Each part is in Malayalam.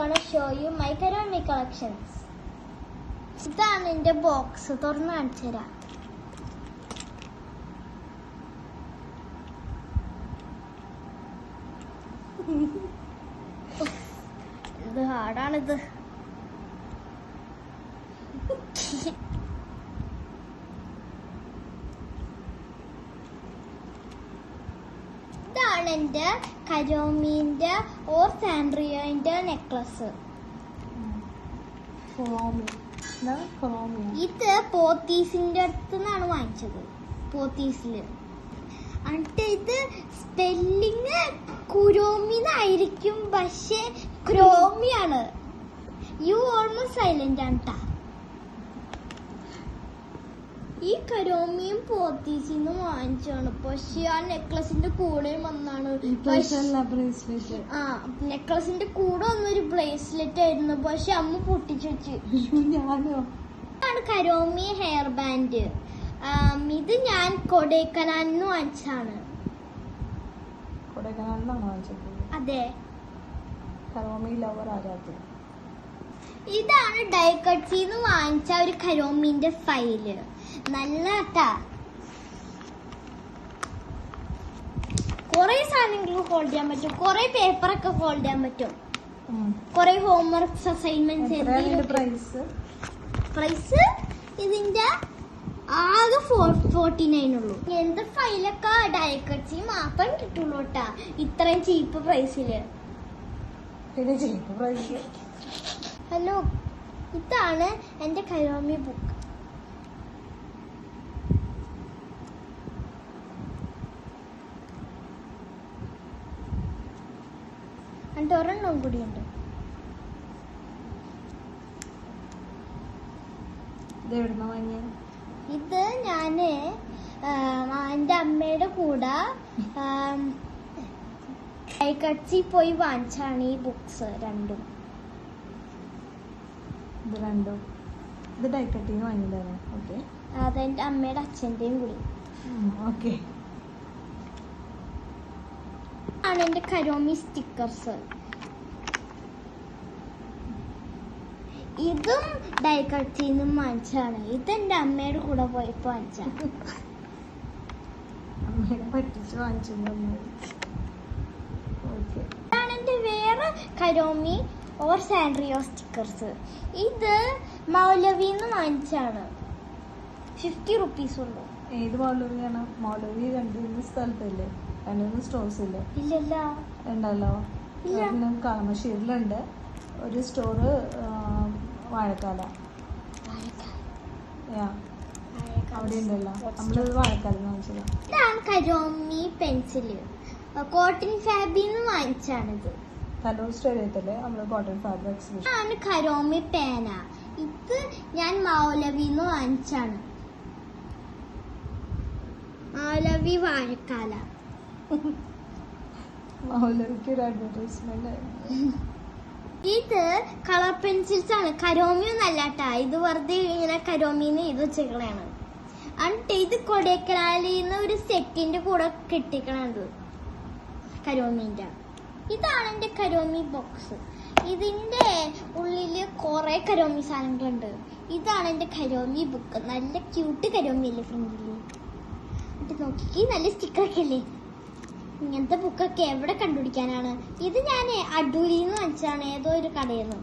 gonna show you my Karomi collections. ഇതാണ് എൻ്റെ ബോക്സ്. തുറന്ന് കാണിച്ചു തരാം. ഇത് ഹാർഡാണിത്. ഇതാണ് എൻ്റെ കരോമീൻ്റെ ഓർ സാൻഡ്രിയോൻ്റെ നെക്ലസ്. ഇത് പോത്തീസിന്റെ അടുത്ത് നിന്നാണ് വാങ്ങിച്ചത്. പോത്തീസില്. എന്നിട്ട് ഇത് സ്പെല്ലിങ് കുരോമിന്നായിരിക്കും, പക്ഷെ ക്രോമിയാണ്. യു ഓൾമോസ്റ്റ് സൈലന്റ് ആണ് ട്ടാ. ഈ കരോമിയും പോത്തീസിന്ന് വാങ്ങിച്ചാണ്, പക്ഷെ ആ നെക്ലസിന്റെ കൂടെ വന്നാണ്. നെക്ലസിന്റെ കൂടെ വന്നൊരു ബ്രേസ്ലെറ്റ് ആയിരുന്നു, പക്ഷെ അമ്മ പൊട്ടിച്ചു വെച്ച്. ഇതാണ് കരോമി ഹെയർ ബാൻഡ്. ഇത് ഞാൻ കൊടൈക്കനാലിന്ന് വാങ്ങിച്ചാണ്. അതെ. ഇതാണ് ഡൈക്കട്സിന്ന് വാങ്ങിച്ച ഒരു കരോമിന്റെ ഫയല്. നല്ല കൊറേ സാധനങ്ങൾ ഹോൾഡ് ചെയ്യാൻ പറ്റും, കൊറേ പേപ്പറൊക്കെ ഹോൾഡ് ചെയ്യാൻ പറ്റും, കൊറേ ഹോംവർക്ക് അസൈൻമെന്റ്സ്. പ്രൈസ് ഇതിന്റെ ആകെ 49 ഉള്ളൂ. എന്ത് ഫയലൊക്കെ ഡയക്കട്സി മാത്രം കിട്ടുള്ളൂ കേട്ടാ, ഇത്രയും ചീപ്പ് പ്രൈസില്. ഹലോ, ഇതാണ് എന്റെ കരോമി ബുക്ക്. എന്നിട്ട് ഒരെണ്ണം കൂടിയുണ്ട്. ഇത് ഞാന് എൻ്റെ അമ്മയുടെ കൂടെ കച്ചി പോയി വാങ്ങിച്ചാണ് ഈ ബുക്സ് രണ്ടും. അതെന്റെ അമ്മയുടെ അച്ഛൻ്റെയും കൂടി. ആണ് എന്റെ കരോമി സ്റ്റിക്കേഴ്സ്. ഇതും ഡൈക്കട്സിന്നും വാങ്ങിച്ചാണ്. ഇതെന്റെ അമ്മയുടെ കൂടെ പോയപ്പോ വാങ്ങിച്ചാണ്. ഇതാണ് എന്റെ വേറെ കരോമി ഓർ സാൻഡ്രിയോ സ്റ്റിക്കേഴ്സ്. ഇത് മൗലവിന്ന് വാങ്ങിച്ചാണ്. 50 റുപ്പീസ് ഉള്ളൂ. ഏത് മൗലവിയാണ്? മൗലവി രണ്ടു സ്ഥലത്തല്ലേ? രണ്ടു സ്റ്റോർസ് ഇല്ലേ? ഇല്ലല്ല, ഉണ്ടല്ലോ. കളമശ്ശേരിയിലുണ്ട് ഒരു സ്റ്റോറ്, വാഴക്കാല അവിടെ ഉണ്ടല്ലോ. നമ്മള് വാഴക്കാല വാങ്ങിച്ചത്. ഇതാണ് കരോമി പെൻസില്. കോട്ടൺ ഫാബിന്ന് വാങ്ങിച്ചാണിത്. കലൂർ സ്റ്റേഡിയത്തില് നമ്മള് കോട്ടൺ ഫാബ്രിക് എക്സിബിഷൻ. ഇതാണ് കരോമി പേന. ഇത് ഞാൻ മൗലവിന്ന് വാങ്ങിച്ചാണ്. മൗലവി വാഴക്കാല. മൗലവിക്ക് ഒരു അഡ്വർടൈസ്മെന്റ്. ഇത് കളർ പെൻസിൽസ് ആണ്. കരോമി ഒന്നല്ല ട്ടാ, ഇത് വെറുതെ ഇങ്ങനെ കരോമിന്ന് ഇത് വെച്ചേക്കണാണ്. എന്നിട്ട് ഇത് കൊടൈക്കനാലിന്ന് ഒരു സെറ്റിന്റെ കൂടെ കെട്ടിക്കണത് കരോമിന്റെ. ഇതാണ് എന്റെ കരോമി ബോക്സ്. ഇതിന്റെ ഉള്ളില് കൊറേ കരോമി സാധനങ്ങളുണ്ട്. ഇതാണ് എന്റെ കരോമി ബുക്ക്. നല്ല ക്യൂട്ട് കരോമി അല്ലേ ഫ്രണ്ടില്. എന്നിട്ട് നോക്കി, നല്ല സ്റ്റിക്കറൊക്കെ അല്ലേ. ഇങ്ങനത്തെ ബുക്കൊക്കെ എവിടെ കണ്ടുപിടിക്കാനാണ്? ഇത് ഞാൻ അടൂരിന്ന് വാങ്ങിച്ചാണ്, ഏതോ ഒരു കടയിൽ നിന്ന്.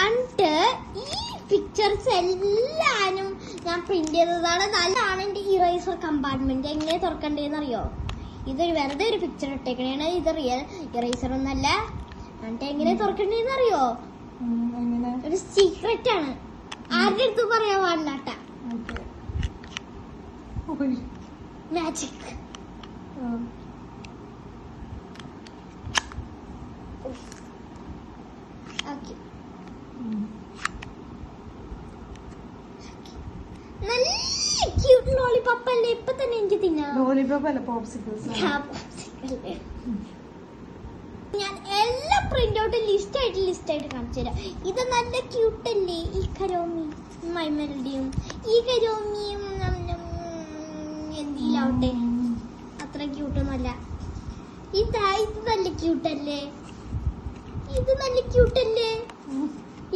എന്നിട്ട് ഈ പിക്ചർസ് എല്ലാരും ഞാൻ പ്രിന്റ് ചെയ്തതാണ്. നല്ലതാണ്. എന്റെ ഇറേസർ കമ്പാർട്ട്മെന്റ് എങ്ങനെ തുറക്കണ്ടേന്ന് അറിയോ? ഇതൊരു വെറുതെ ഒരു പിക്ചർ ഇട്ടേക്കണേണ്. ഇത് റിയൽ ഇറേസർ ഒന്നല്ല. എന്നിട്ട് എങ്ങനെ തുറക്കണ്ടേന്ന് അറിയോ? ഒരു സീക്രട്ട് ആണ്, ആരുടെ അടുത്ത് പറയാൻ പാടില്ലാട്ടാ. മാജിക്. ഓക്കെ, നല്ല ക്യൂട്ട് ലോളിപോപ്പ് അല്ലേ? ഇപ്പൊ തന്നെ എനിക്ക് തിന്നാം. ലോളിപോപ്പ് അല്ല, പോപ്സിക്കിൾസ്. ഞാൻ എല്ലാ പ്രിന്റ് ഔട്ട് ലിസ്റ്റ് ആയിട്ട് കാണിച്ചു തരാം. ഇത് നല്ല ക്യൂട്ട് അല്ലേ? ഈ കരോമി മൈ മെലഡിയും ഈ കരോമിയും എന്തിലാവട്ടെ, അത്ര ക്യൂട്ടൊന്നുമല്ല. ഇത് നല്ല ക്യൂട്ടല്ലേ, ഇത് നല്ല ക്യൂട്ടല്ലേ,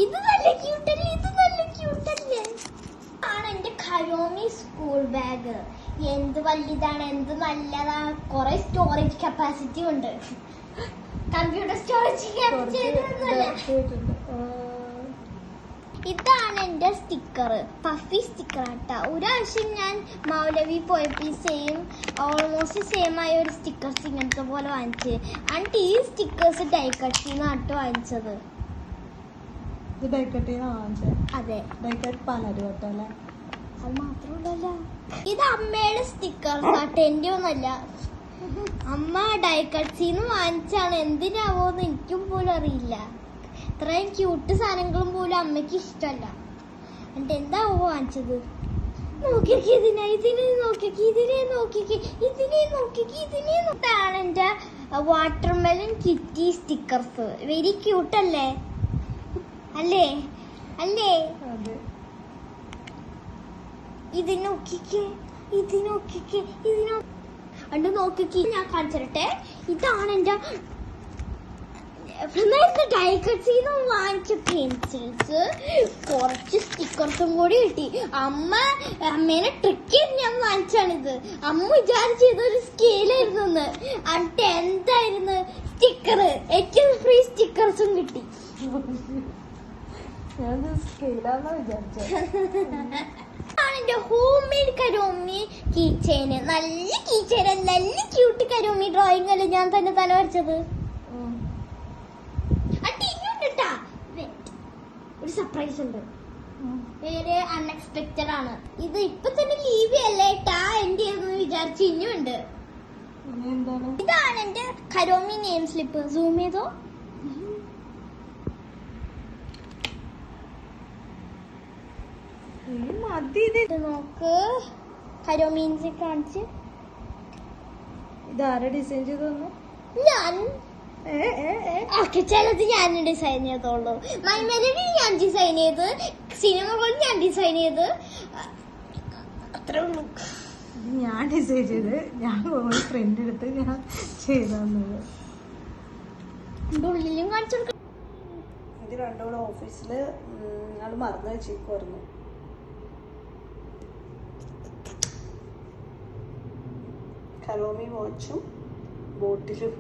ഇത് നല്ല ക്യൂട്ടല്ലേ, ഇത് നല്ല ക്യൂട്ടല്ലേ. ആണ് എന്റെ കരോമി സ്കൂൾ ബാഗ്. എന്ത് വലുതാണ്, എന്ത് നല്ലതാ. കുറെ സ്റ്റോറേജ് കപ്പാസിറ്റി ഉണ്ട്. കമ്പ്യൂട്ടർ സ്റ്റോറേജ് ഇതാണ് എന്റെ സ്റ്റിക്കർ, പഫി സ്റ്റിക്കർ ആട്ടാ. ഒരാവശ്യം ഞാൻ മൗലവി പോയപ്പോൾ സെയിം, ഓൾമോസ്റ്റ് സെയിം ആയ ഒരു സ്റ്റിക്കേഴ്സ് ഇങ്ങനത്തെ പോലെ വാങ്ങിച്ച്. എന്നിട്ട് ഈ സ്റ്റിക്കേഴ്സ് ഡൈക്കട്ടിന്നാട്ടോ വാങ്ങിച്ചത്. അതെ, അത് മാത്രമല്ല, ഇത് അമ്മയുടെ സ്റ്റിക്കേഴ്സ് ആട്ടോ, എന്റെ ഒന്നല്ല. അമ്മ ഡൈക്കട്സിന്ന് വാങ്ങിച്ചാണ്. എന്തിനാവോന്ന് എനിക്കും പോലും അറിയില്ല. ഇത്രയും ക്യൂട്ട് സാധനങ്ങളും പോലും അമ്മയ്ക്ക് ഇഷ്ടമല്ല. എന്നിട്ട് എന്താവോ വാങ്ങിച്ചത്. നോക്കിയൊക്കെ ഇതാണ് എന്റെ വാട്ടർമെലൻ കിറ്റി സ്റ്റിക്കേഴ്സ്. വെരി ക്യൂട്ടല്ലേ, അല്ലേ അല്ലേ. ഇത് നോക്കിക്കേ, അണ്ട് നോക്കിക്കേ, ഞാൻ കാണിച്ചിട്ടെ. ഇതാണ് എന്റെ ഡൈക്കട്സിന്ന് വാങ്ങിച്ച പെൻസിൽസ്. കുറച്ച് സ്റ്റിക്കേഴ്സും കൂടി കിട്ടി. അമ്മേനെ ട്രിക്ക് ചെയ്ത് ഞാൻ വാങ്ങിച്ചാണിത്. അമ്മ വിചാരിച്ചത് ഒരു സ്കെയിലായിരുന്നു. എന്നിട്ട് എന്തായിരുന്നു സ്റ്റിക്കർ, ഏറ്റവും ഫ്രീ സ്റ്റിക്കേഴ്സും കിട്ടി. എന്റെ ഹോം മെയ്ഡ് കരോമി കീച്ചേന്. നല്ല കീച്ചേന്, നല്ല ക്യൂട്ട് കരോമി ഡ്രോയിങ് അല്ലേ ഞാൻ തന്നെ വരച്ചത്. ഒരു സർപ്രൈസ് ഉണ്ട്, വേറെ അൺഎക്സ്പെക്റ്റഡ് ആണ്. ഇത് ഇപ്പൊ തന്നെ ലീവ് അല്ലേ ട്ടാ എന്റെ വിചാരിച്ച് ഇനിയുണ്ട്. ഇതാണ് എന്റെ കരോമി നെയിം സ്ലിപ്പ്. സൂം ചെയ്തോ. നോക്ക്, കരോമീൻസ് കാണിച്ച്. ഇതാരാ ഡിസൈൻ ചെയ്തു? ഞാൻ ചിലത് ഞാൻ ഡിസൈൻ ചെയ്തോളൂ. മൈ മെലഡി ഞാൻ ഡിസൈൻ ചെയ്ത്, സിനിമകൾ ഞാൻ ഡിസൈൻ ചെയ്ത്, അത്രേ ഉള്ളൂ. ഞാൻ ഡിസൈൻ ചെയ്ത്, ഞാൻ ഫ്രണ്ട് എടുത്ത് ഞാൻ ചെയ്തത്. ഉള്ളിലും കാണിച്ചു കൊടുക്കാം. ഇത് രണ്ടോടെ ഓഫീസില് അത് മറന്നു വെച്ചേക്കുമായിരുന്നു. കരോമി വാച്ചും ബോട്ടിലും